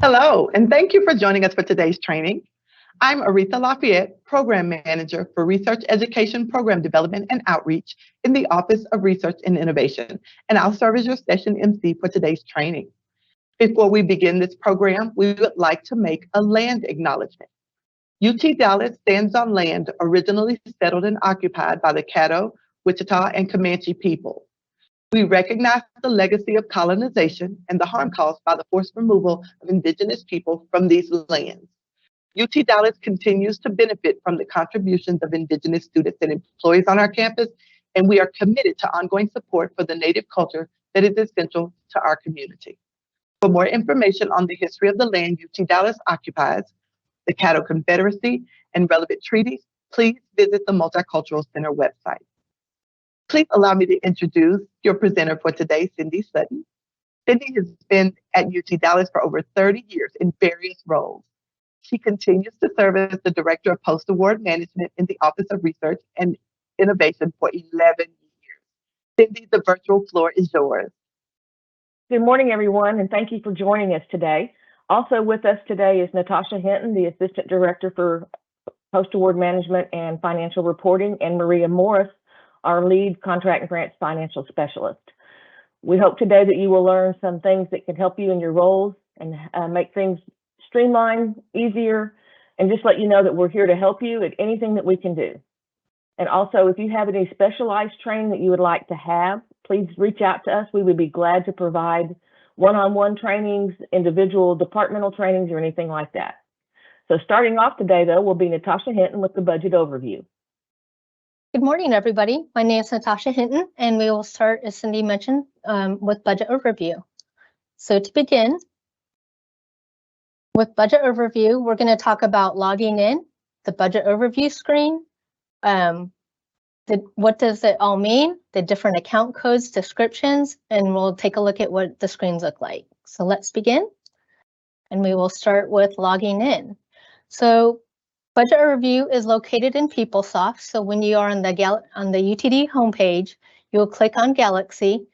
Hello, and thank you for joining us for today's training. I'm Aretha Lafayette, Program Manager for Research Education Program Development and Outreach in the Office of Research and Innovation, and I'll serve as your session MC for today's training. Before we begin this program, we would like to make a land acknowledgement. UT Dallas stands on land originally settled and occupied by the Caddo, Wichita, and Comanche people. We recognize the legacy of colonization and the harm caused by the forced removal of indigenous people from these lands. UT Dallas continues to benefit from the contributions of indigenous students and employees on our campus, and we are committed to ongoing support for the Native culture that is essential to our community. For more information on the history of the land UT Dallas occupies, the Caddo Confederacy, and relevant treaties, please visit the Multicultural Center website. Please allow me to introduce your presenter for today, Cindy Sutton. Cindy has been at UT Dallas for over 30 years in various roles. She continues to serve as the Director of Post-Award Management in the Office of Research and Innovation for 11 years. Cindy, the virtual floor is yours. Good morning, everyone, and thank you for joining us today. Also with us today is Natasha Hinton, the Assistant Director for Post-Award Management and Financial Reporting, and Maria Morris, our Lead Contract and Grants Financial Specialist. We hope today that you will learn some things that can help you in your roles and make things streamlined, easier, and just let you know that we're here to help you at anything that we can do. And also, if you have any specialized training that you would like to have, please reach out to us. We would be glad to provide one-on-one trainings, individual departmental trainings, or anything like that. So starting off today, though, will be Natasha Hinton with the budget overview. Good morning, everybody. My name is Natasha Hinton, and we will start, as Cindy mentioned, with budget overview. So to begin, with budget overview, we're going to talk about logging in, the budget overview screen, what does it all mean, the different account codes, descriptions, and we'll take a look at what the screens look like. So let's begin, and we will start with logging in. So budget overview is located in PeopleSoft. So when you are on the UTD homepage, you will click on Galaxy,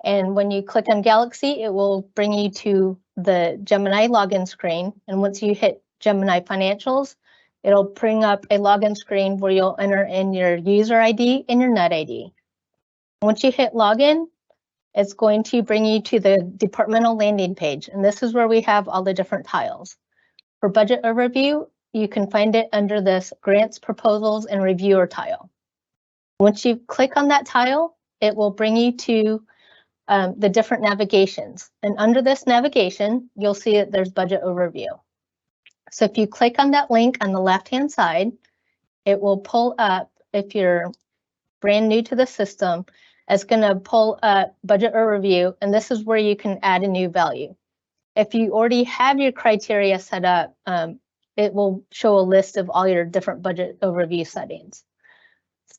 and when you click on Galaxy, it will bring you to the Gemini login screen. And once you hit Gemini Financials, it'll bring up a login screen where you'll enter in your user ID and your net ID. Once you hit login, it's going to bring you to the departmental landing page. And this is where we have all the different tiles. For budget overview, you can find it under this Grants, Proposals, and Reviewer tile. Once you click on that tile, it will bring you to the different navigations. And under this navigation, you'll see that there's budget overview. So if you click on that link on the left-hand side, it will pull up, if you're brand new to the system, it's going to pull up budget overview, and this is where you can add a new value. If you already have your criteria set up, it will show a list of all your different budget overview settings.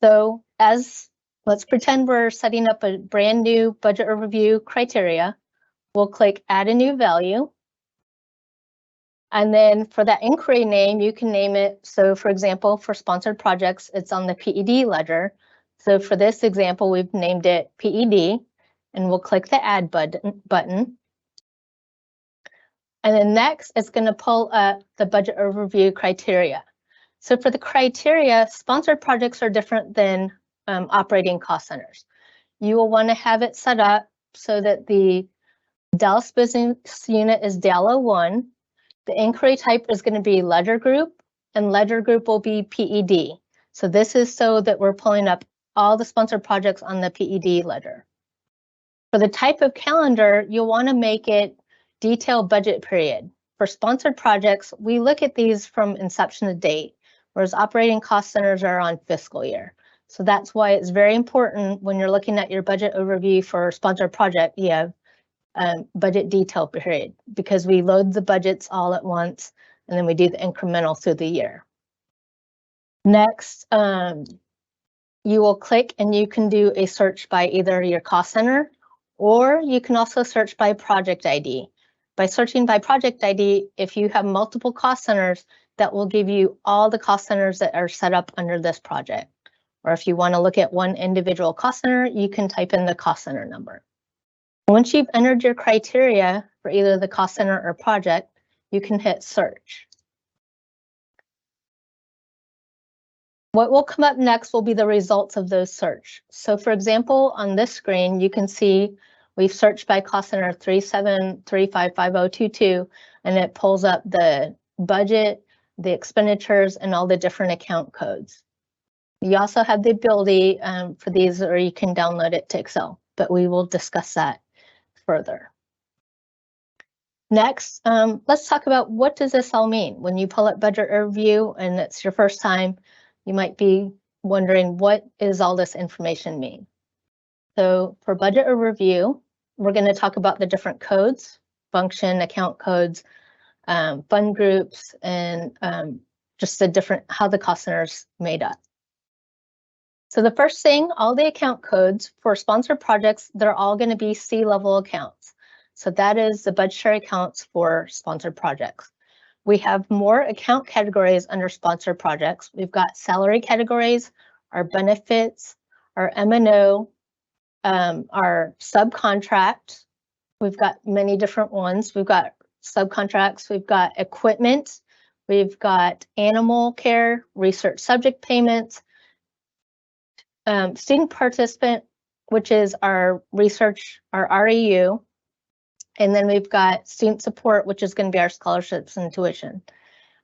So let's pretend we're setting up a brand new budget overview criteria. We'll click add a new value. And then for that inquiry name, you can name it. So for example, for sponsored projects, it's on the PED ledger. So for this example, we've named it PED, and we'll click the add button. And then next, it's going to pull up the budget overview criteria. So for the criteria, sponsored projects are different than operating cost centers. You will want to have it set up so that the Dallas business unit is DALA 1. The inquiry type is going to be ledger group, and ledger group will be PED. So this is so that we're pulling up all the sponsored projects on the PED ledger. For the type of calendar, you'll want to make it detailed budget period. For sponsored projects, we look at these from inception to date, whereas operating cost centers are on fiscal year. So that's why it's very important when you're looking at your budget overview for a sponsored project, you have budget detail period, because we load the budgets all at once and then we do the incremental through the year. Next, you will click and you can do a search by either your cost center, or you can also search by project ID. By searching by project ID, if you have multiple cost centers, that will give you all the cost centers that are set up under this project. Or if you want to look at one individual cost center, you can type in the cost center number. Once you've entered your criteria for either the cost center or project, you can hit search. What will come up next will be the results of those search. So for example, on this screen, you can see we've searched by cost center 37355022, and it pulls up the budget, the expenditures, and all the different account codes. You also have the ability for these, or you can download it to Excel, but we will discuss that further. Next, let's talk about what does this all mean? When you pull up budget overview and it's your first time, you might be wondering, what does all this information mean? So for budget overview, we're going to talk about the different codes, function, account codes, fund groups, and just the different, how the cost center is made up. So the first thing, all the account codes for sponsored projects, they're all going to be C-level accounts. So that is the budgetary accounts for sponsored projects. We have more account categories under sponsored projects. We've got salary categories, our benefits, our M&O, our subcontract. We've got many different ones. We've got subcontracts, we've got equipment, we've got animal care, research subject payments, student participant, which is our research, our REU, and then we've got student support, which is going to be our scholarships and tuition.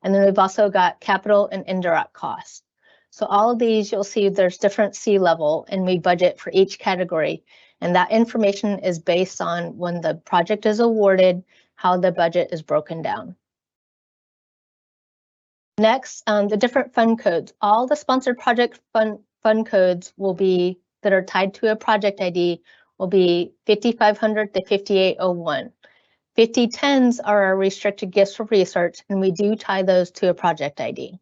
And then we've also got capital and indirect costs. So all of these, you'll see there's different C-level, and we budget for each category. And that information is based on when the project is awarded, how the budget is broken down. Next, the different fund codes. All the sponsored project fund codes will be, that are tied to a project ID, will be 5500 to 5801. 5010s are our restricted gifts for research, and we do tie those to a project ID.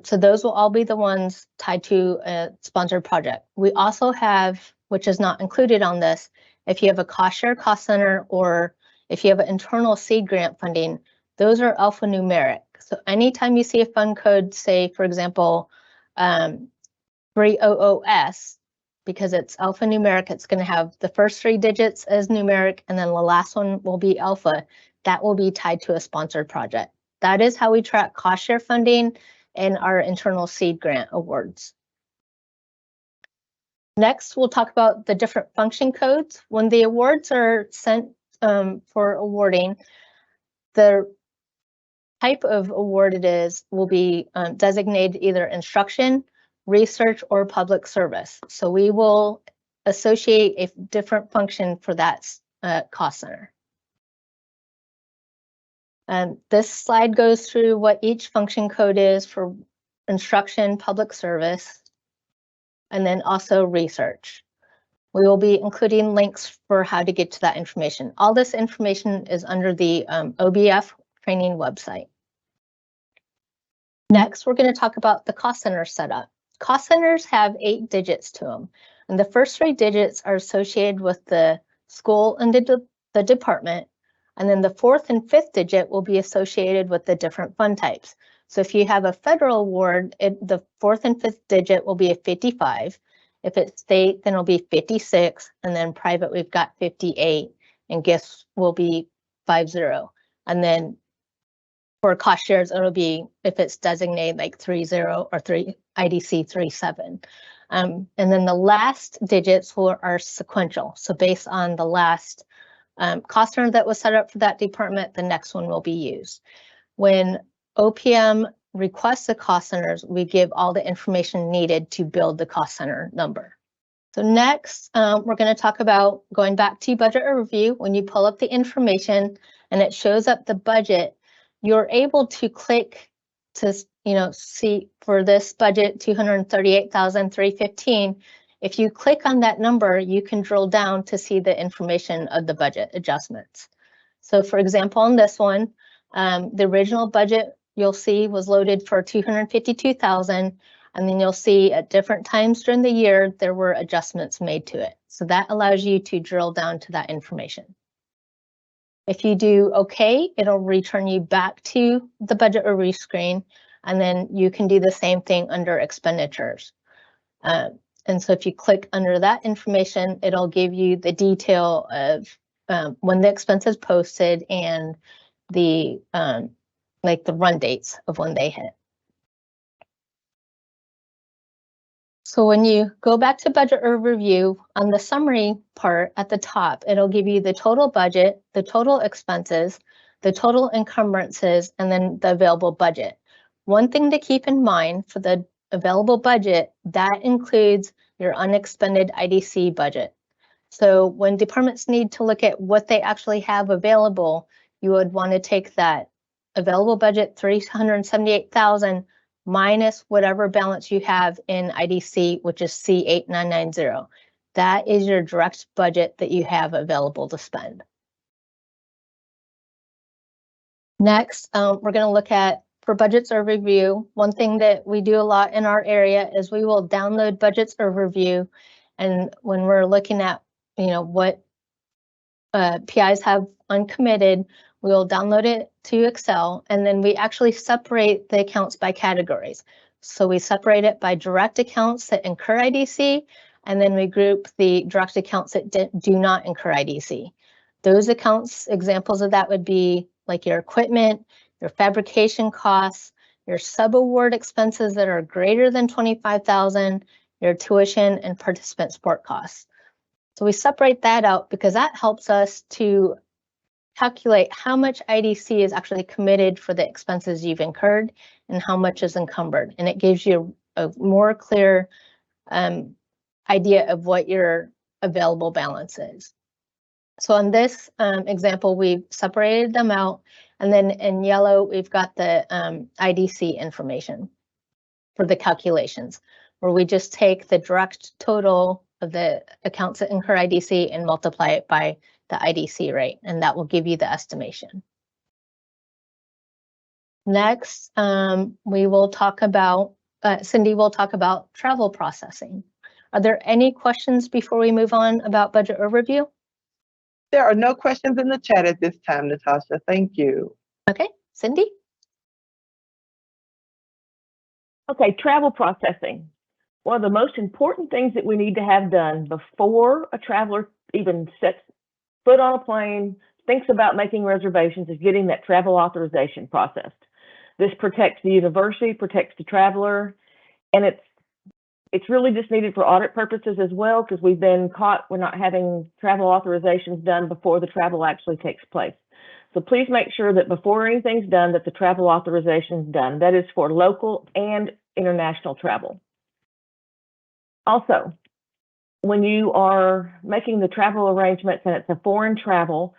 So those will all be the ones tied to a sponsored project. We also have, which is not included on this, if you have a cost share cost center, or if you have an internal seed grant funding, those are alphanumeric. So anytime you see a fund code, say, for example, 300S, because it's alphanumeric, it's going to have the first 3 digits as numeric, and then the last one will be alpha. That will be tied to a sponsored project. That is how we track cost share funding and our internal seed grant awards. Next, we'll talk about the different function codes. When the awards are sent for awarding, the type of award it is will be designated either instruction, research, or public service. So we will associate a different function for that cost center. This slide goes through what each function code is for instruction, public service, and then also research. We will be including links for how to get to that information. All this information is under the OBF training website. Next, we're going to talk about the cost center setup. Cost centers have 8 digits to them, and the first 3 digits are associated with the school and the department, and then the 4th and 5th digit will be associated with the different fund types. So if you have a federal award, the 4th and 5th digit will be a 55. If it's state, then it'll be 56, and then private, we've got 58, and gifts will be 50. And then for cost shares, it'll be, if it's designated like 30 or IDC 37. And then the last digits are sequential. So based on the last cost center that was set up for that department, the next one will be used. When OPM requests the cost centers, we give all the information needed to build the cost center number. So next, we're going to talk about going back to budget overview. When you pull up the information and it shows up the budget, you're able to click to, see for this budget, $238,315. If you click on that number, you can drill down to see the information of the budget adjustments. So for example, on this one, the original budget you'll see was loaded for $252,000, and then you'll see at different times during the year, there were adjustments made to it. So that allows you to drill down to that information. If you do OK, it'll return you back to the budget overview screen, and then you can do the same thing under expenditures. And so if you click under that information, it'll give you the detail of when the expense is posted and the like the run dates of when they hit. So when you go back to budget overview, on the summary part at the top, it'll give you the total budget, the total expenses, the total encumbrances, and then the available budget. One thing to keep in mind for the available budget, that includes your unexpended IDC budget. So when departments need to look at what they actually have available, you would want to take that available budget, $378,000, minus whatever balance you have in IDC, which is C8990. That is your direct budget that you have available to spend. Next, we're going to look at, for budgets overview, one thing that we do a lot in our area is we will download budgets overview. And when we're looking at, what PIs have uncommitted, we'll download it to Excel, and then we actually separate the accounts by categories. So we separate it by direct accounts that incur IDC, and then we group the direct accounts that do not incur IDC. Those accounts, examples of that would be like your equipment, your fabrication costs, your subaward expenses that are greater than $25,000, your tuition and participant support costs. So we separate that out because that helps us to calculate how much IDC is actually committed for the expenses you've incurred and how much is encumbered. And it gives you a more clear idea of what your available balance is. So on this example, we've separated them out. And then in yellow, we've got the IDC information for the calculations, where we just take the direct total of the accounts that incur IDC and multiply it by the IDC rate, and that will give you the estimation. Next, we will talk about, Cindy will talk about travel processing. Are there any questions before we move on about budget overview? There are no questions in the chat at this time, Natasha. Thank you. Okay, Cindy? Okay, travel processing. One of the most important things that we need to have done before a traveler even sets foot on a plane, thinks about making reservations, is getting that travel authorization processed. This protects the university, protects the traveler, and it's really just needed for audit purposes as well, because we've been caught we're not having travel authorizations done before the travel actually takes place. So please make sure that before anything's done, that the travel authorization is done. That is for local and international travel. Also, when you are making the travel arrangements and it's a foreign travel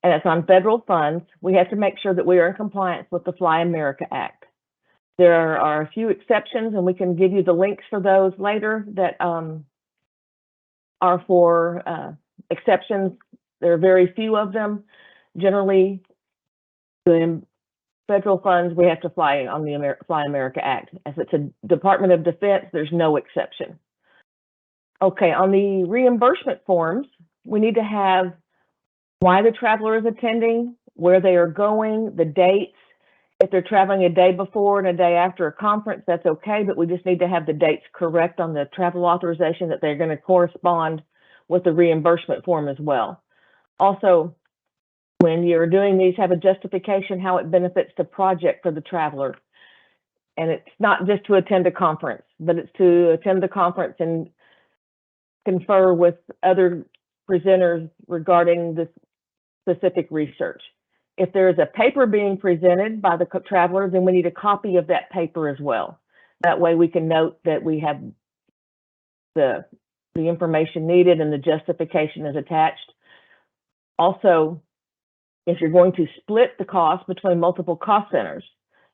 and it's on federal funds, we have to make sure that we are in compliance with the Fly America Act. There are a few exceptions, and we can give you the links for those later that are for exceptions. There are very few of them. Generally, the federal funds, we have to fly on the Fly America Act. If it's a Department of Defense, there's no exception. Okay, on the reimbursement forms, we need to have why the traveler is attending, where they are going, the dates. If they're traveling a day before and a day after a conference, that's okay, but we just need to have the dates correct on the travel authorization, that they're going to correspond with the reimbursement form as well. Also, when you're doing these, have a justification how it benefits the project for the traveler. And it's not just to attend a conference, but it's to attend the conference and confer with other presenters regarding this specific research. If there is a paper being presented by the traveler, then we need a copy of that paper as well. That way we can note that we have the information needed and the justification is attached. Also, if you're going to split the cost between multiple cost centers,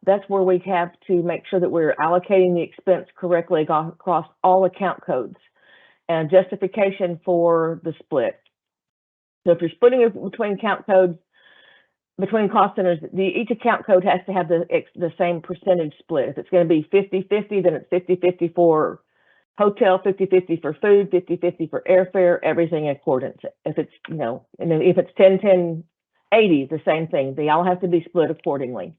that's where we have to make sure that we're allocating the expense correctly across all account codes and justification for the split. So if you're splitting it between account codes, between cost centers, each account code has to have the same percentage split. If it's going to be 50-50, then it's 50-50 for hotel, 50-50 for food, 50-50 for airfare, everything in accordance. If it's, and then if it's 10-10-80, the same thing. They all have to be split accordingly.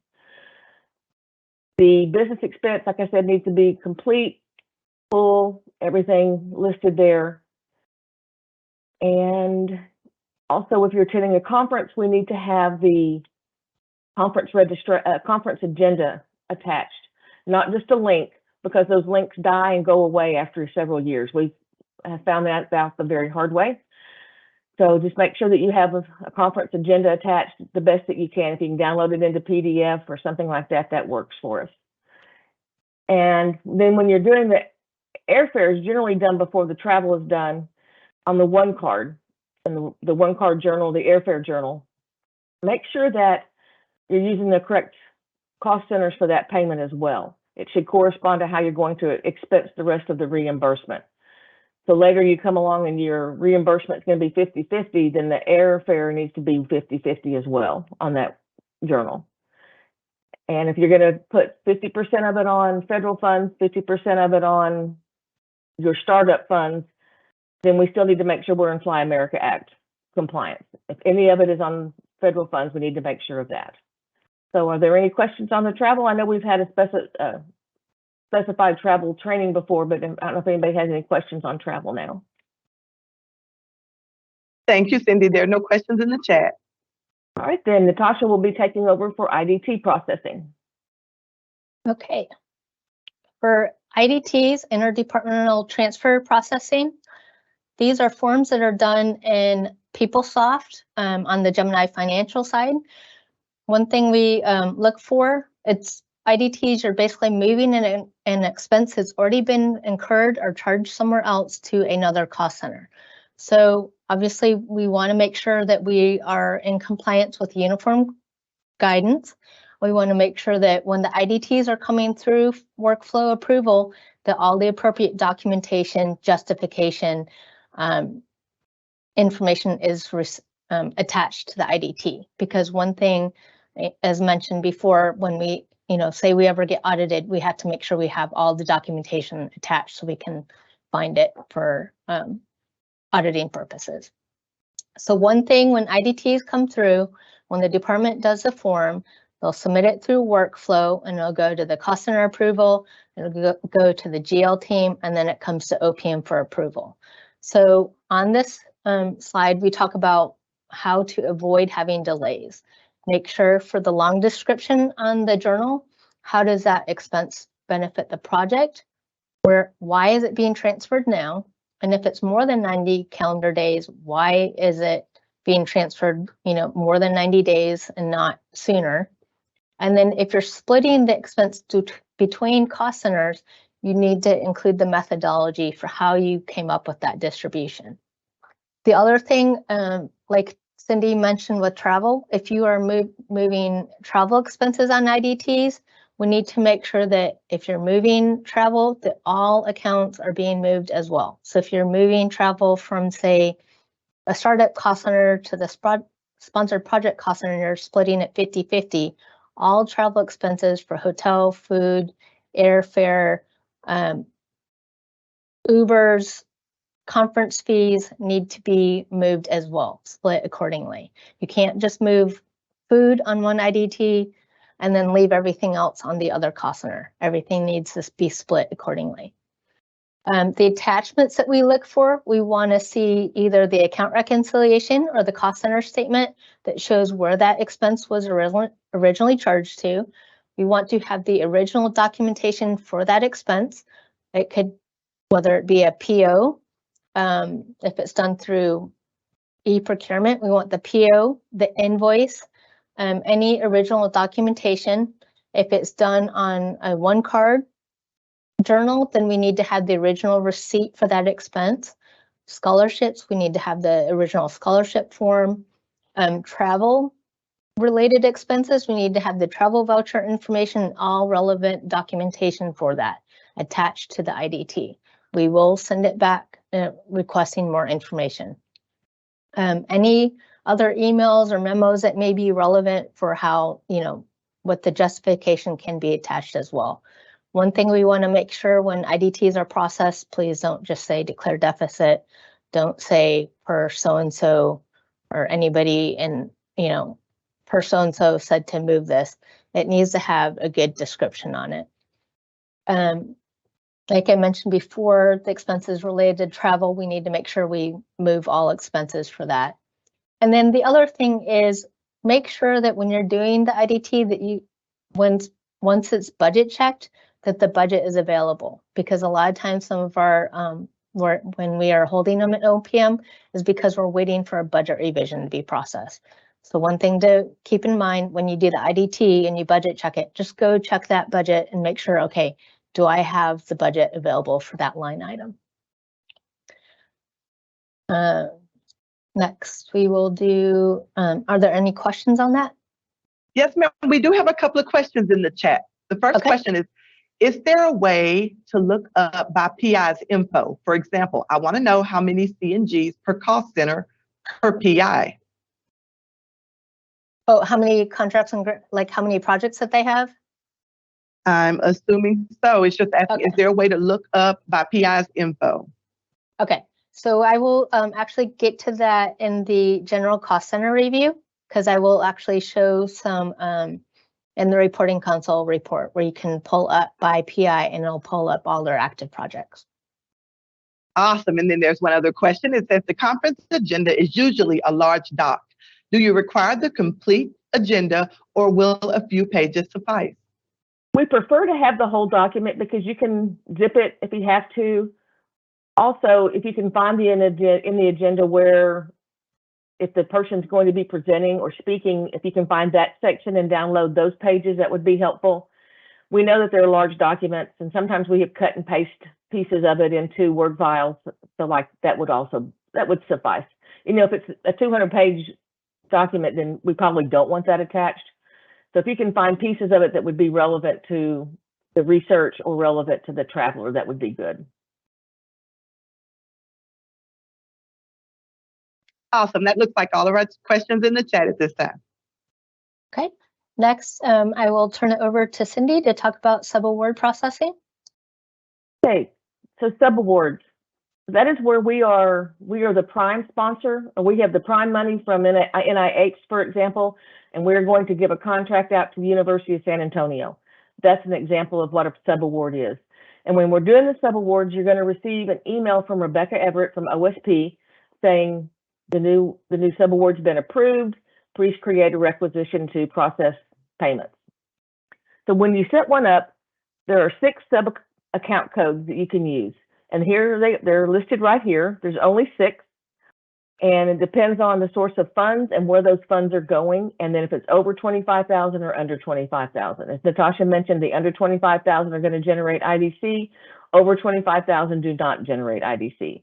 The business expense, like I said, needs to be complete, full, everything listed there. And also, if you're attending a conference, we need to have the conference agenda attached, not just a link, because those links die and go away after several years. We have found that out the very hard way. So just make sure that you have a conference agenda attached the best that you can. If you can download it into PDF or something like that, that works for us. And then when you're doing the airfare, is generally done before the travel is done on the one card, and the one card journal, the airfare journal. Make sure that you're using the correct cost centers for that payment as well. It should correspond to how you're going to expense the rest of the reimbursement. So later you come along and your reimbursement is going to be 50-50, then the airfare needs to be 50-50 as well on that journal. And if you're going to put 50% of it on federal funds, 50% of it on your startup funds, then we still need to make sure we're in Fly America Act compliance. If any of it is on federal funds, we need to make sure of that. So are there any questions on the travel? I know we've had a specified travel training before, but I don't know if anybody has any questions on travel now. Thank you, Cindy. There are no questions in the chat. All right, then Natasha will be taking over for IDT processing. Okay. For IDTs, interdepartmental transfer processing, these are forms that are done in PeopleSoft on the Gemini financial side. One thing we look for, it's IDTs are basically moving an expense that's already been incurred or charged somewhere else to another cost center. So obviously we want to make sure that we are in compliance with uniform guidance. We want to make sure that when the IDTs are coming through workflow approval, that all the appropriate documentation, justification, information is attached to the IDT. Because one thing, as mentioned before, when we say we ever get audited, we have to make sure we have all the documentation attached so we can find it for auditing purposes. So one thing, when IDTs come through, when the department does the form, they'll submit it through workflow and it'll go to the cost center approval, it'll go to the GL team, and then it comes to OPM for approval. So on this slide, we talk about how to avoid having delays. Make sure for the long description on the journal, how does that expense benefit the project? Why is it being transferred now? And if it's more than 90 calendar days, why is it being transferred, more than 90 days and not sooner? And then if you're splitting the expense between cost centers, you need to include the methodology for how you came up with that distribution. The other thing, like Cindy mentioned with travel, if you are moving travel expenses on IDTs, we need to make sure that if you're moving travel, that all accounts are being moved as well. So if you're moving travel from, say, a startup cost center to the sponsored project cost center, you're splitting it 50-50, all travel expenses for hotel, food, airfare, Ubers, conference fees need to be moved as well, split accordingly. You can't just move food on one IDT and then leave everything else on the other cost center. Everything needs to be split accordingly. The attachments that we look for, we want to see either the account reconciliation or the cost center statement that shows where that expense was originally charged to. We want to have the original documentation for that expense. It could, whether it be a PO, if it's done through e-procurement, we want the PO, the invoice, any original documentation. If it's done on a one card journal, then we need to have the original receipt for that expense. Scholarships, we need to have the original scholarship form. Travel related expenses, we need to have the travel voucher information, all relevant documentation for that attached to the IDT. We will send it back requesting more information. Any other emails or memos that may be relevant for how, what the justification can be attached as well. One thing we want to make sure when IDTs are processed, please don't just say declare deficit. Don't say per so-and-so or anybody in, per so-and-so said to move this. It needs to have a good description on it. Like I mentioned before, the expenses related to travel, we need to make sure we move all expenses for that. And then the other thing is make sure that when you're doing the IDT that you, once it's budget checked, that the budget is available, because a lot of times some of our when we are holding them at OPM is because we're waiting for a budget revision to be processed. So one thing to keep in mind when you do the IDT and you budget check it, just go check that budget and make sure, okay, do I have the budget available for that line item? Next, we will do, are there any questions on that? Yes, ma'am. We do have a couple of questions in the chat. The first question is there a way to look up by PI's info? For example, I want to know how many CNGs per cost center per PI. Oh, how many contracts and like how many projects that they have? I'm assuming so. It's just asking, is there a way to look up by PI's info? Okay, so I will actually get to that in the general cost center review, because I will actually show some in the reporting console report where you can pull up by PI and it'll pull up all their active projects. Awesome. And then there's one other question. It says the conference agenda is usually a large doc. Do you require the complete agenda or will a few pages suffice? We prefer to have the whole document because you can zip it if you have to. Also, if you can find in the agenda where if the person's going to be presenting or speaking, if you can find that section and download those pages, that would be helpful. We know that they're large documents, and sometimes we have cut and paste pieces of it into Word files. So like that would suffice. You know, if it's a 200-page document, then we probably don't want that attached. So if you can find pieces of it that would be relevant to the research or relevant to the traveler, that would be good. Awesome. That looks like all of our questions in the chat at this time. Okay. Next, I will turn it over to Cindy to talk about subaward processing. Okay. So subawards. That is where we are the prime sponsor. We have the prime money from NIH, for example, and we're going to give a contract out to the University of San Antonio. That's an example of what a subaward is. And when we're doing the subawards, you're going to receive an email from Rebecca Everett from OSP saying the new subaward's been approved. Please create a requisition to process payments. So when you set one up, there are 6 sub-account codes that you can use. And here they're listed right here. There's only 6. And it depends on the source of funds and where those funds are going. And then if it's over 25,000 or under 25,000. As Natasha mentioned, the under 25,000 are going to generate IDC. Over 25,000 do not generate IDC.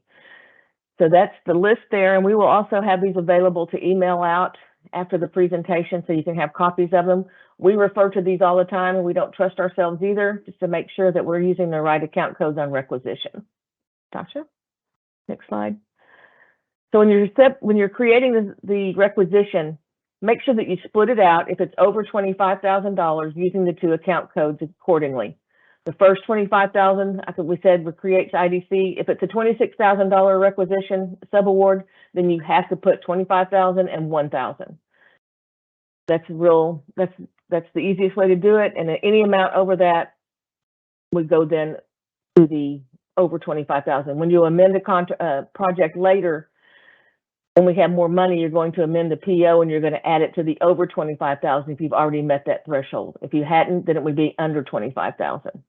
So that's the list there. And we will also have these available to email out after the presentation so you can have copies of them. We refer to these all the time and we don't trust ourselves either, just to make sure that we're using the right account codes on requisition. Tasha, next slide. So when you're creating the requisition, make sure that you split it out if it's over $25,000 using the 2 account codes accordingly. The first $25,000, I think we said, creates IDC. If it's a $26,000 requisition subaward, then you have to put $25,000 and $1,000. That's the easiest way to do it. And any amount over that would go then to the over 25,000. When you amend a project later, when we have more money, you're going to amend the PO and you're going to add it to the over 25,000 if you've already met that threshold. If you hadn't, then it would be under 25,000.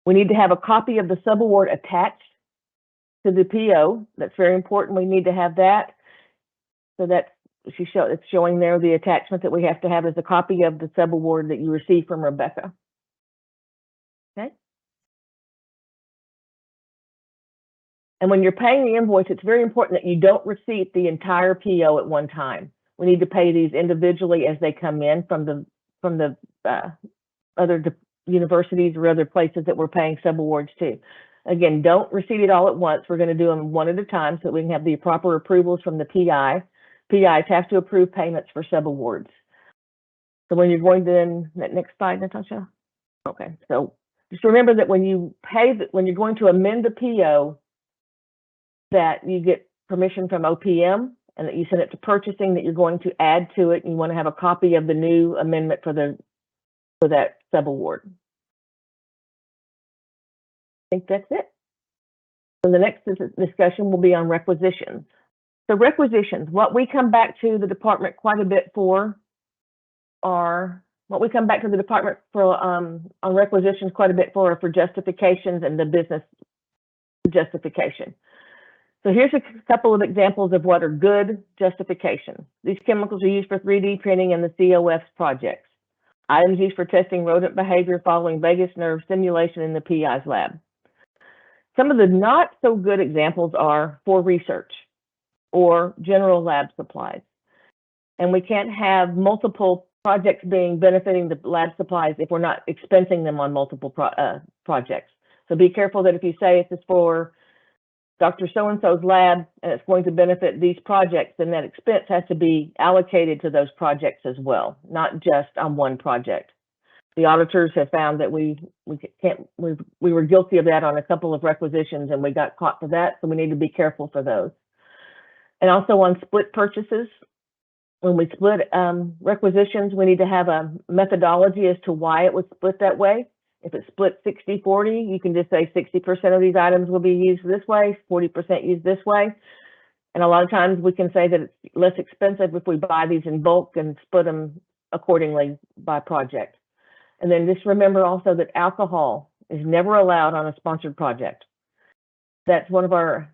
We need to have a copy of the subaward attached to the PO. That's very important. We need to have that. So it's showing there the attachment that we have to have is a copy of the subaward that you received from Rebecca. Okay. And when you're paying the invoice, it's very important that you don't receipt the entire PO at one time. We need to pay these individually as they come in from the other universities or other places that we're paying subawards to. Again, don't receipt it all at once. We're going to do them one at a time so that we can have the proper approvals from the PI. PIs have to approve payments for subawards. So when you're going to then, next slide, Natasha. Okay, so just remember that when you when you're going to amend the PO, that you get permission from OPM and that you send it to purchasing, that you're going to add to it, and you want to have a copy of the new amendment for that subaward. I think that's it. So the next discussion will be on requisitions. So requisitions, what we come back to the department quite a bit for are, what we come back to the department for on requisitions quite a bit for are for justifications and the business justification. So here's a couple of examples of what are good justifications. These chemicals are used for 3D printing and the COFs projects. Items used for testing rodent behavior following vagus nerve stimulation in the PI's lab. Some of the not so good examples are for research or general lab supplies. And we can't have multiple projects benefiting the lab supplies if we're not expensing them on multiple projects. So be careful that if you say this is for Dr. So-and-so's lab and it's going to benefit these projects, then that expense has to be allocated to those projects as well, not just on one project. The auditors have found that we were guilty of that on a couple of requisitions and we got caught for that, so we need to be careful for those. And also on split purchases, when we split requisitions, we need to have a methodology as to why it was split that way. If it's split 60-40, you can just say 60% of these items will be used this way, 40% used this way. And a lot of times we can say that it's less expensive if we buy these in bulk and split them accordingly by project. And then just remember also that alcohol is never allowed on a sponsored project. That's one of our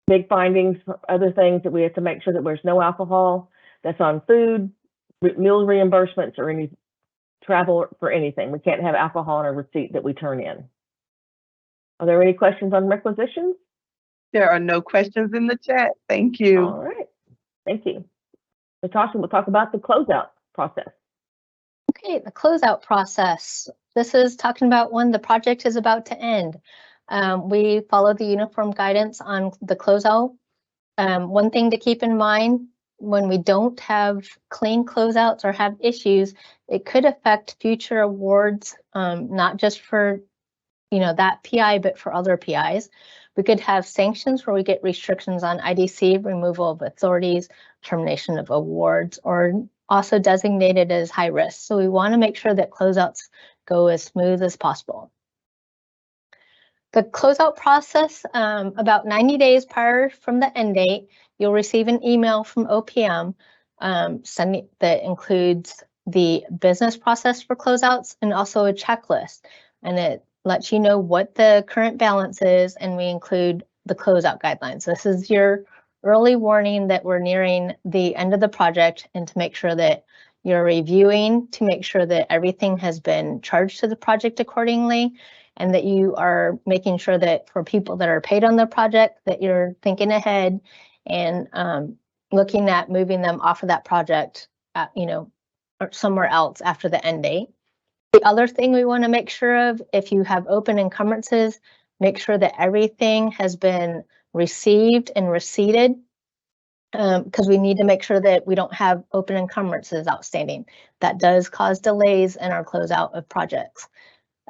big findings. Other things that we have to make sure that there's no alcohol. That's on food, meal reimbursements, or any travel for anything. We can't have alcohol on a receipt that we turn in. Are there any questions on requisitions? There are no questions in the chat. Thank you. All right. Thank you. Natasha will talk about the closeout process. Okay, the closeout process. This is talking about when the project is about to end. We follow the uniform guidance on the closeout. One thing to keep in mind, when we don't have clean closeouts or have issues, it could affect future awards, not just for that PI, but for other PIs. We could have sanctions where we get restrictions on IDC, removal of authorities, termination of awards, or also designated as high risk. So we want to make sure that closeouts go as smooth as possible. The closeout process, about 90 days prior from the end date, you'll receive an email from OPM that includes the business process for closeouts and also a checklist. And it lets you know what the current balance is, and we include the closeout guidelines. This is your early warning that we're nearing the end of the project, and to make sure that you're reviewing to make sure that everything has been charged to the project accordingly, and that you are making sure that for people that are paid on the project, that you're thinking ahead and looking at moving them off of that project, or somewhere else after the end date. The other thing we want to make sure of, if you have open encumbrances, make sure that everything has been received and receipted, because we need to make sure that we don't have open encumbrances outstanding. That does cause delays in our closeout of projects.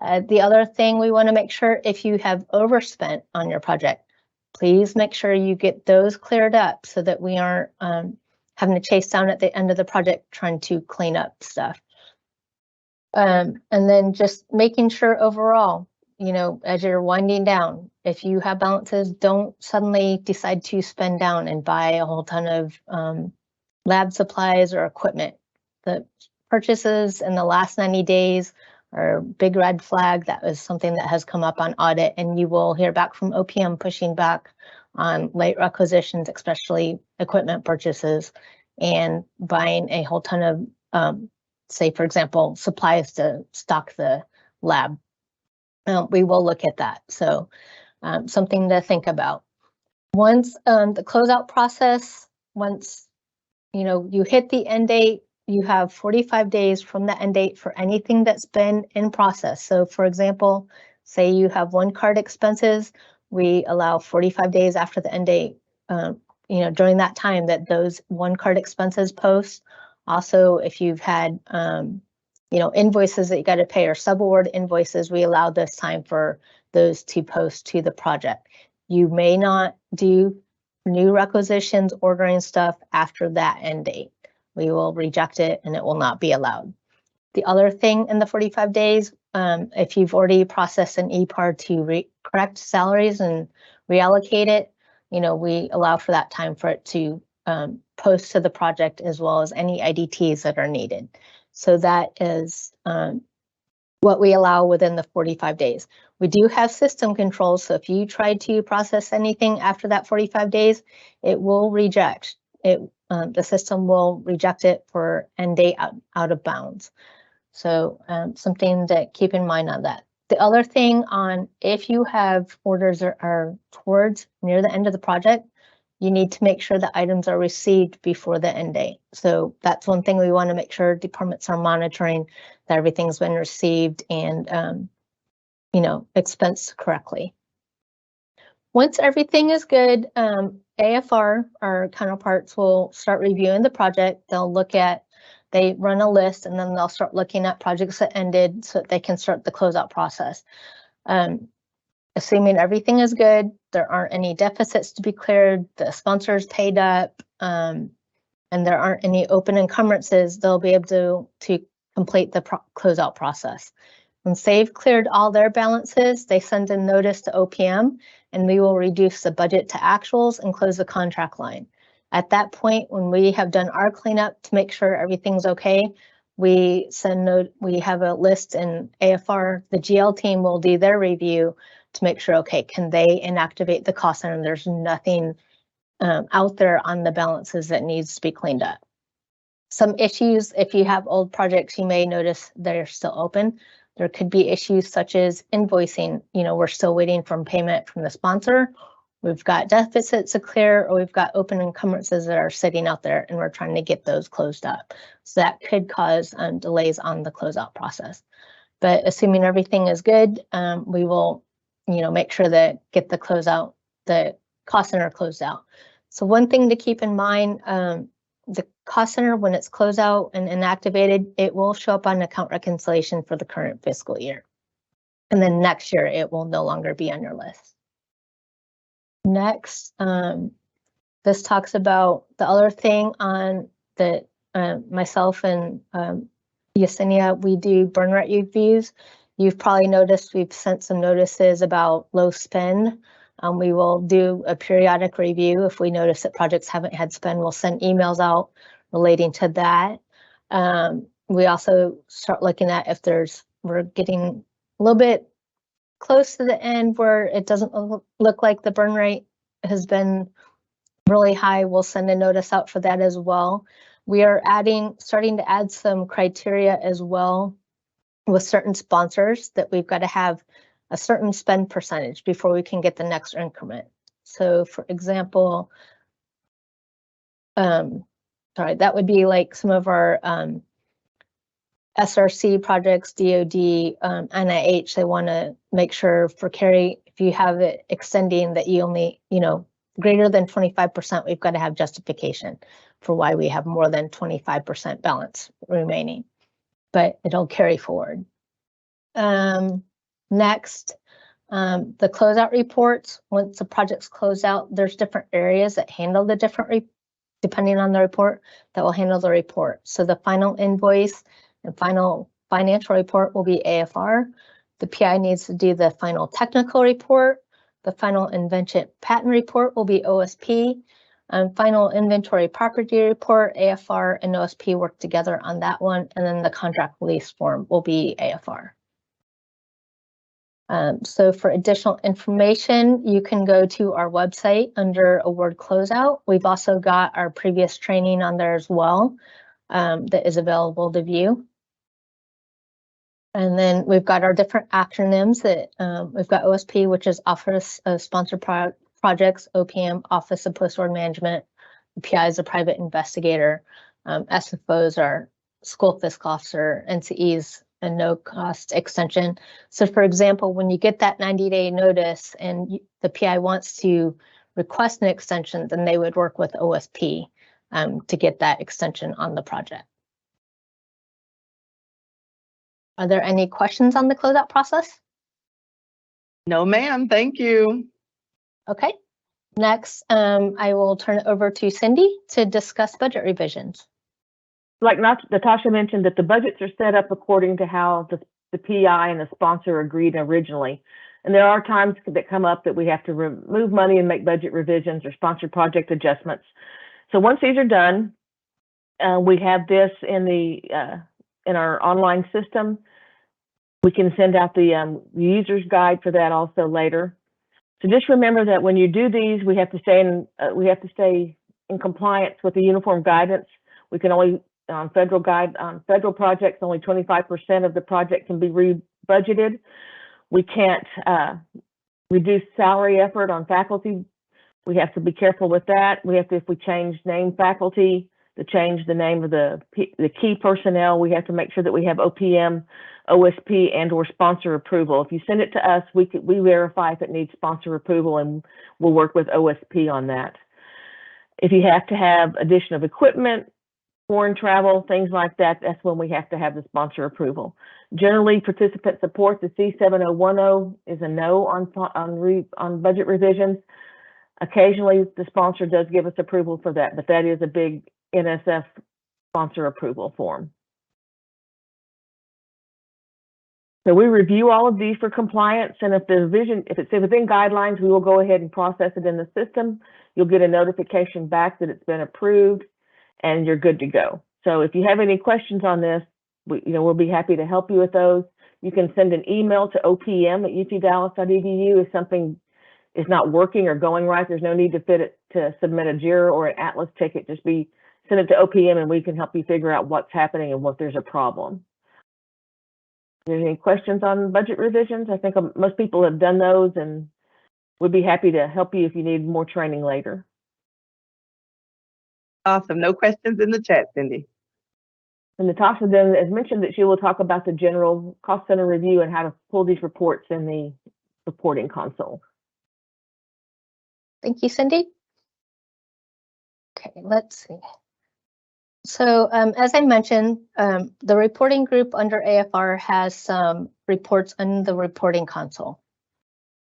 The other thing we want to make sure, if you have overspent on your project, please make sure you get those cleared up so that we aren't having to chase down at the end of the project trying to clean up stuff. And then just making sure overall, as you're winding down, if you have balances, don't suddenly decide to spend down and buy a whole ton of lab supplies or equipment. The purchases in the last 90 days are a big red flag. That is something that has come up on audit, and you will hear back from OPM pushing back on late requisitions, especially equipment purchases, and buying a whole ton of say, for example, supplies to stock the lab. We will look at that. So something to think about. Once the closeout process, once you hit the end date, you have 45 days from the end date for anything that's been in process. So for example, say you have one card expenses, we allow 45 days after the end date, during that time that those one card expenses post. Also, if you've had, invoices that you got to pay or subaward invoices, we allow this time for those to post to the project. You may not do new requisitions, ordering stuff after that end date. We will reject it and it will not be allowed. The other thing in the 45 days, if you've already processed an EPAR to correct salaries and reallocate it, we allow for that time for it to post to the project as well as any IDTs that are needed. So that is what we allow within the 45 days. We do have system controls, so if you try to process anything after that 45 days, it will reject it. The system will reject it for end date out of bounds. So something to keep in mind on that. The other thing on if you have orders that are towards near the end of the project, you need to make sure the items are received before the end date. So that's one thing we want to make sure departments are monitoring, that everything's been received and expensed correctly. Once everything is good, AFR, our counterparts, will start reviewing the project. They run a list, and then they'll start looking at projects that ended so that they can start the closeout process. Assuming everything is good, there aren't any deficits to be cleared, the sponsor's paid up, and there aren't any open encumbrances, they'll be able to complete the closeout process. Once they've cleared all their balances, they send a notice to OPM, and we will reduce the budget to actuals and close the contract line. At that point, when we have done our cleanup to make sure everything's okay, we have a list in AFR. The GL team will do their review to make sure, okay, can they inactivate the cost center? There's nothing out there on the balances that needs to be cleaned up. Some issues, if you have old projects, you may notice they're still open. There could be issues such as invoicing. We're still waiting for payment from the sponsor. We've got deficits to clear, or we've got open encumbrances that are sitting out there, and we're trying to get those closed up. So that could cause delays on the closeout process. But assuming everything is good, we will, make sure that get the cost center closed out. So one thing to keep in mind, the cost center, when it's closed out and inactivated, it will show up on account reconciliation for the current fiscal year. And then next year, it will no longer be on your list. Next, this talks about the other thing on that myself and Yesenia, we do burn rate reviews. You've probably noticed we've sent some notices about low spend. We will do a periodic review. If we notice that projects haven't had spend, we'll send emails out relating to that. We also start looking at if we're getting a little bit close to the end where it doesn't look like the burn rate has been really high, we'll send a notice out for that as well. We are starting to add some criteria as well with certain sponsors that we've got to have a certain spend percentage before we can get the next increment. So for example, that would be like some of our SRC projects, DOD, NIH, they want to make sure for carry, if you have it extending that you only, greater than 25%, we've got to have justification for why we have more than 25% balance remaining, but it'll carry forward. Next, the closeout reports. Once the project's closed out, there's different areas that handle the different, depending on the report, that will handle the report. So the final invoice and final financial report will be AFR. The PI needs to do the final technical report. The final invention patent report will be OSP. Final inventory property report, AFR and OSP work together on that one. And then the contract release form will be AFR. So for additional information, you can go to our website under award closeout. We've also got our previous training on there as well that is available to view. And then we've got our different acronyms that we've got OSP, which is Office of Sponsored Projects, OPM, Office of Post-Award Management. The PI is a private investigator. SFOs are School Fiscal Officer, NCEs, and no cost extension. So for example, when you get that 90-day notice and the PI wants to request an extension, then they would work with OSP to get that extension on the project. Are there any questions on the closeout process? No, ma'am. Thank you. Okay. Next, I will turn it over to Cindy to discuss budget revisions. Like Natasha mentioned, that the budgets are set up according to how the PI and the sponsor agreed originally. And there are times that come up that we have to remove money and make budget revisions or sponsor project adjustments. So once these are done, we have this in our online system. We can send out the user's guide for that also later. So just remember that when you do these, we have to stay in compliance with the uniform guidance. We can only on federal projects, only 25% of the project can be re-budgeted. We can't reduce salary effort on faculty. We have to be careful with that. We have to, if we change name faculty, to change the name of the key personnel, we have to make sure that we have OPM, OSP, and/or sponsor approval. If you send it to us, we verify if it needs sponsor approval, and we'll work with OSP on that. If you have to have addition of equipment, foreign travel, things like that, that's when we have to have the sponsor approval. Generally, participant support, the C7010 is a no on budget revisions. Occasionally, the sponsor does give us approval for that, but that is a big NSF sponsor approval form. So we review all of these for compliance, and if it's within guidelines, we will go ahead and process it in the system. You'll get a notification back that it's been approved, and you're good to go. So if you have any questions on this, we'll be happy to help you with those. You can send an email to opm@utdallas.edu if something is not working or going right. There's no need to submit a JIRA or an Atlas ticket. Just send it to OPM, and we can help you figure out what's happening and what there's a problem. If there's any questions on budget revisions, I think most people have done those, and we'd be happy to help you if you need more training later. Awesome. No questions in the chat, Cindy. And Natasha then has mentioned that she will talk about the general cost center review and how to pull these reports in the reporting console. Thank you, Cindy. Okay, let's see. So as I mentioned, the reporting group under AFR has some reports in the reporting console.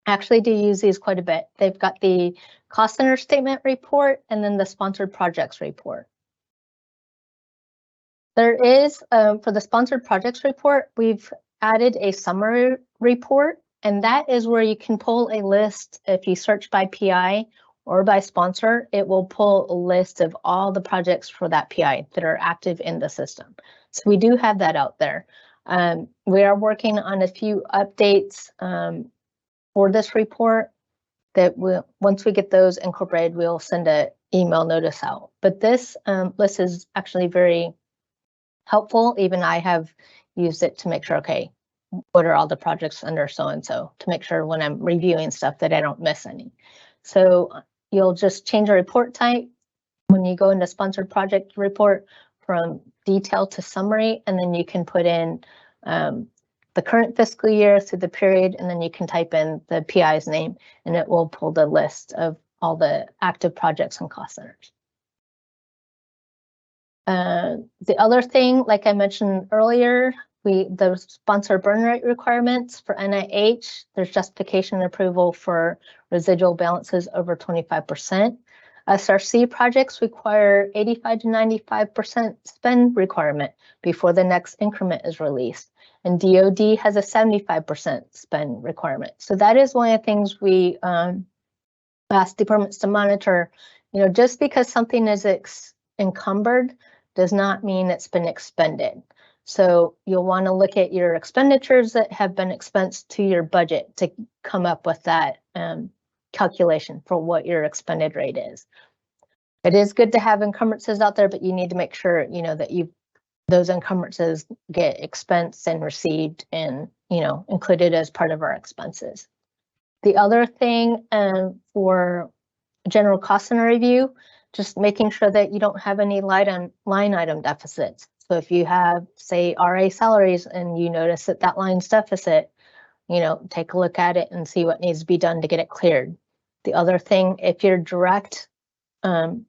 I actually do use these quite a bit. They've got the cost center statement report and then the sponsored projects report. There is, for the sponsored projects report, we've added a summary report, and that is where you can pull a list. If you search by PI or by sponsor, it will pull a list of all the projects for that PI that are active in the system. So we do have that out there. We are working on a few updates for this report that once we get those incorporated, we'll send an email notice out. But this list is actually very helpful. Even I have used it to make sure, okay, what are all the projects under so-and-so, to make sure when I'm reviewing stuff that I don't miss any. So you'll just change a report type when you go into sponsored project report from detail to summary, and then you can put in the current fiscal year through the period, and then you can type in the PI's name, and it will pull the list of all the active projects and cost centers. The other thing, like I mentioned earlier, the sponsor burn rate requirements for NIH, there's justification and approval for residual balances over 25%. SRC projects require 85 to 95% spend requirement before the next increment is released. And DoD has a 75% spend requirement. So that is one of the things we ask departments to monitor. Just because something is encumbered does not mean it's been expended. So you'll want to look at your expenditures that have been expensed to your budget to come up with that calculation for what your expended rate is. It is good to have encumbrances out there, but you need to make sure that those encumbrances get expensed and received and included as part of our expenses. The other thing for general cost center review, just making sure that you don't have any line item deficits. So if you have, say, RA salaries and you notice that line's deficit, take a look at it and see what needs to be done to get it cleared. The other thing, if your direct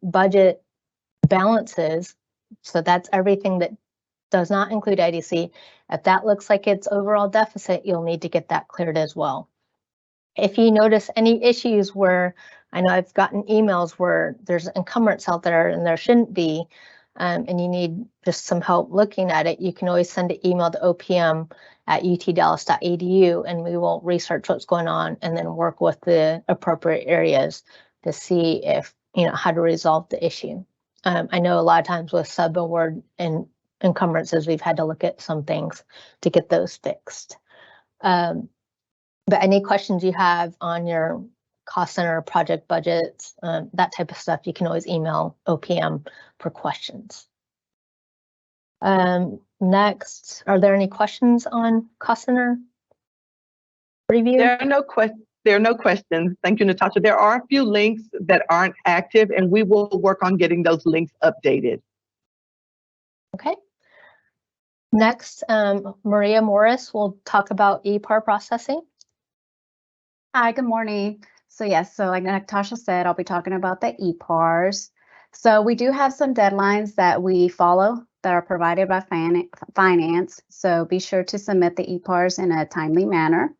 budget balances, so that's everything that does not include IDC, if that looks like it's overall deficit, you'll need to get that cleared as well. If you notice any issues where, I know I've gotten emails where there's encumbrance out there and there shouldn't be, and you need just some help looking at it, you can always send an email to opm@utdallas.edu, and we will research what's going on and then work with the appropriate areas to see if, how to resolve the issue. I know a lot of times with sub-award and encumbrances, we've had to look at some things to get those fixed. But any questions you have on your cost center, project budgets, that type of stuff, you can always email OPM for questions. Next, are there any questions on cost center review? There are no questions. Thank you, Natasha. There are a few links that aren't active, and we will work on getting those links updated. Okay. Next, Maria Morris will talk about EPAR processing. Hi, good morning. So yes, so like Natasha said, I'll be talking about the EPARs. So we do have some deadlines that we follow that are provided by finance. So be sure to submit the EPARs in a timely manner.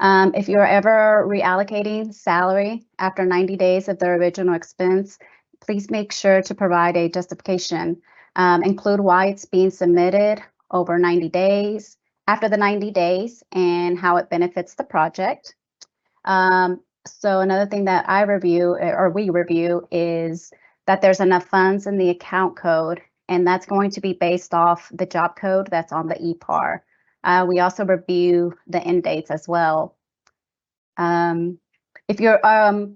If you're ever reallocating salary after 90 days of the original expense, please make sure to provide a justification. Include why it's being submitted over 90 days, after the 90 days, and how it benefits the project. So another thing that we review is that there's enough funds in the account code, and that's going to be based off the job code that's on the EPAR. We also review the end dates as well. If you're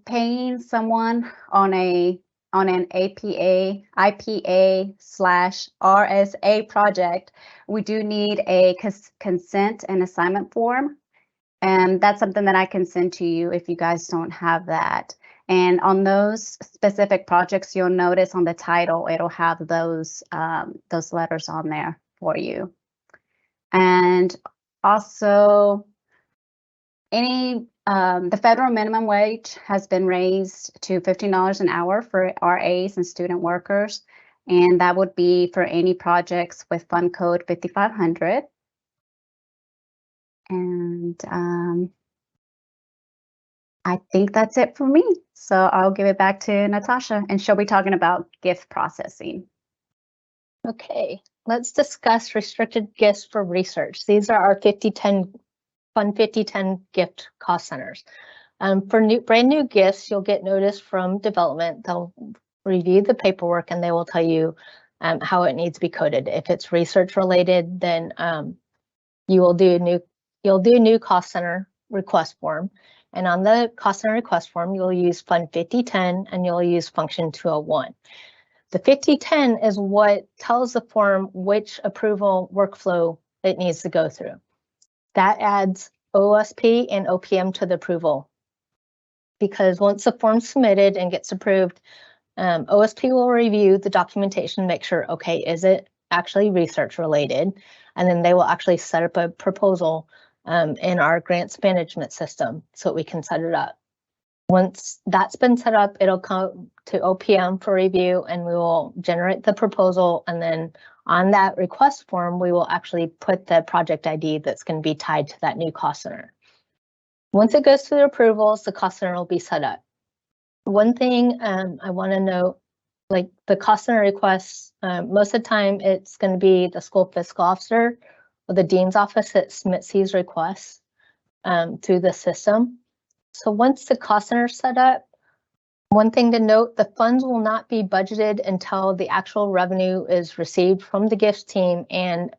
paying someone on an IPA/RSA project, we do need a consent and assignment form. And that's something that I can send to you if you guys don't have that. And on those specific projects, you'll notice on the title, it'll have those letters on there for you. And also, the federal minimum wage has been raised to $15 an hour for RAs and student workers, and that would be for any projects with fund code 5500. And I think that's it for me. So I'll give it back to Natasha, and she'll be talking about gift processing. Okay, let's discuss restricted gifts for research. These are our Fund 5010 gift cost centers. For brand new gifts, you'll get notice from development. They'll review the paperwork and they will tell you how it needs to be coded. If it's research related, then you'll do a new cost center request form. And on the cost center request form, you'll use Fund 5010 and you'll use function 201. The 5010 is what tells the form which approval workflow it needs to go through. That adds OSP and OPM to the approval, because once the form's submitted and gets approved, OSP will review the documentation, make sure, okay, is it actually research related? And then they will actually set up a proposal in our grants management system so we can set it up. Once that's been set up, it'll come to OPM for review and we will generate the proposal, and then on that request form, we will actually put the project ID that's going to be tied to that new cost center. Once it goes through the approvals, the cost center will be set up. One thing I want to note, like the cost center requests, most of the time it's going to be the school fiscal officer or the dean's office that submits these requests through the system. So once the cost center is set up, one thing to note, the funds will not be budgeted until the actual revenue is received from the gifts team and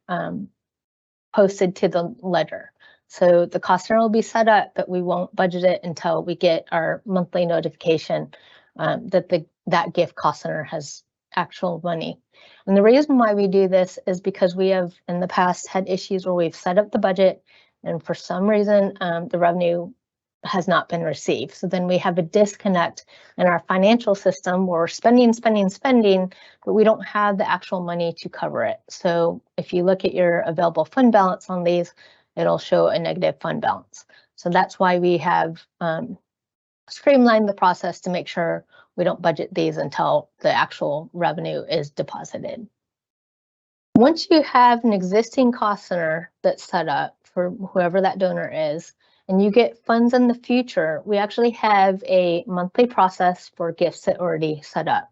posted to the ledger. So the cost center will be set up, but we won't budget it until we get our monthly notification that that gift cost center has actual money. And the reason why we do this is because we have in the past had issues where we've set up the budget and for some reason the revenue has not been received. So then we have a disconnect in our financial system where we're spending, but we don't have the actual money to cover it. So if you look at your available fund balance on these, it'll show a negative fund balance. So that's why we have streamlined the process to make sure we don't budget these until the actual revenue is deposited. Once you have an existing cost center that's set up for whoever that donor is, and you get funds in the future, we actually have a monthly process for gifts that are already set up.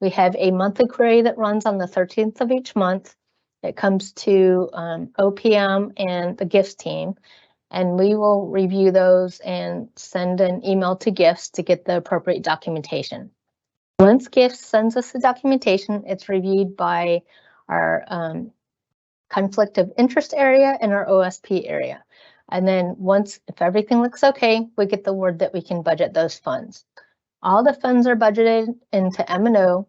We have a monthly query that runs on the 13th of each month. It comes to OPM and the gifts team, and we will review those and send an email to gifts to get the appropriate documentation. Once gifts sends us the documentation, it's reviewed by our conflict of interest area and our OSP area. And then once, if everything looks okay, we get the word that we can budget those funds. All the funds are budgeted into M&O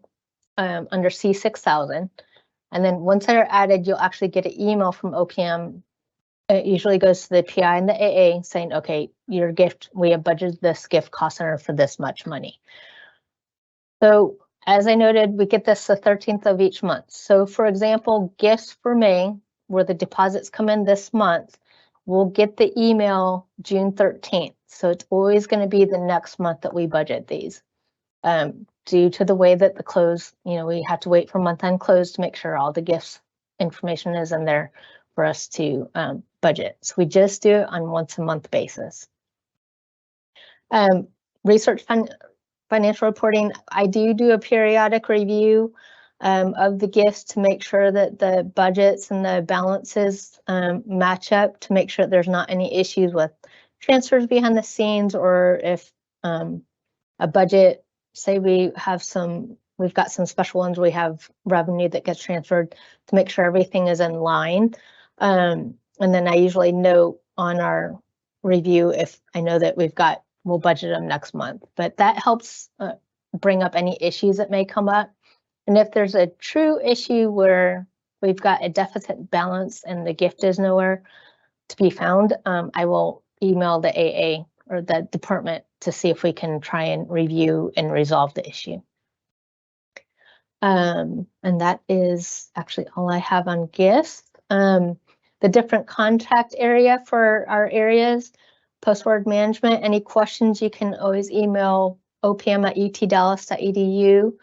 under C6000. And then once they're added, you'll actually get an email from OPM. It usually goes to the PI and the AA saying, okay, your gift, we have budgeted this gift cost center for this much money. So as I noted, we get this the 13th of each month. So for example, gifts for May, where the deposits come in this month, we'll get the email June 13th. So it's always going to be the next month that we budget these. Due to the way that the close, we have to wait for month-end close to make sure all the gifts information is in there for us to budget. So we just do it on once-a-month basis. Research financial reporting, I do a periodic review of the gifts to make sure that the budgets and the balances match up, to make sure there's not any issues with transfers behind the scenes, or if a budget, say we've got some special ones, we have revenue that gets transferred, to make sure everything is in line. And then I usually note on our review if I know that we'll budget them next month, but that helps bring up any issues that may come up. And if there's a true issue where we've got a deficit balance and the gift is nowhere to be found, I will email the AA or the department to see if we can try and review and resolve the issue. And that is actually all I have on gifts. The different contact area for our areas, post-award management, any questions you can always email opm@utdallas.edu.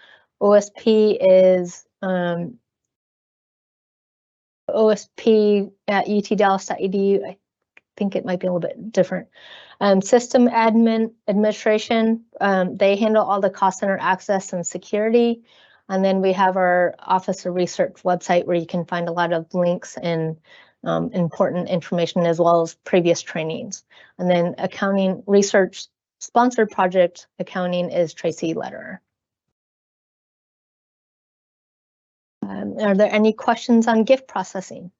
OSP is osp@utdallas.edu. I think it might be a little bit different. System administration, they handle all the cost center access and security. And then we have our Office of Research website where you can find a lot of links and important information, as well as previous trainings. And then accounting research sponsored project accounting is Tracy Lederer. Are there any questions on gift processing?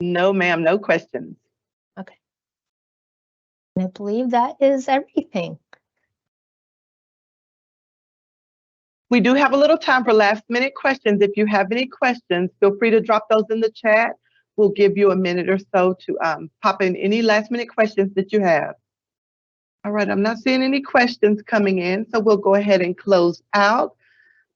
No, ma'am, no questions. Okay. And I believe that is everything. We do have a little time for last minute questions. If you have any questions, feel free to drop those in the chat. We'll give you a minute or so to pop in any last minute questions that you have. All right, I'm not seeing any questions coming in, so we'll go ahead and close out.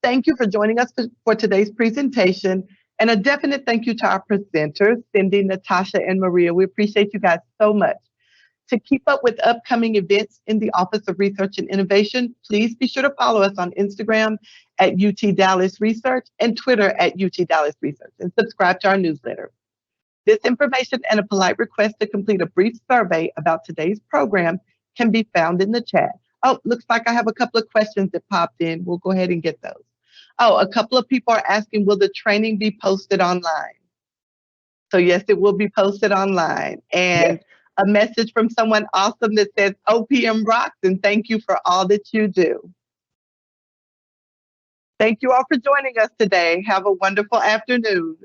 Thank you for joining us for today's presentation, and a definite thank you to our presenters, Cindy, Natasha, and Maria. We appreciate you guys so much. To keep up with upcoming events in the Office of Research and Innovation, please be sure to follow us on Instagram at UT Dallas Research and Twitter at UT Dallas Research, and subscribe to our newsletter. This information and a polite request to complete a brief survey about today's program can be found in the chat. Oh, looks like I have a couple of questions that popped in. We'll go ahead and get those. Oh, a couple of people are asking, will the training be posted online? So yes, it will be posted online. And a message from someone awesome that says OPM rocks, and thank you for all that you do. Thank you all for joining us today. Have a wonderful afternoon.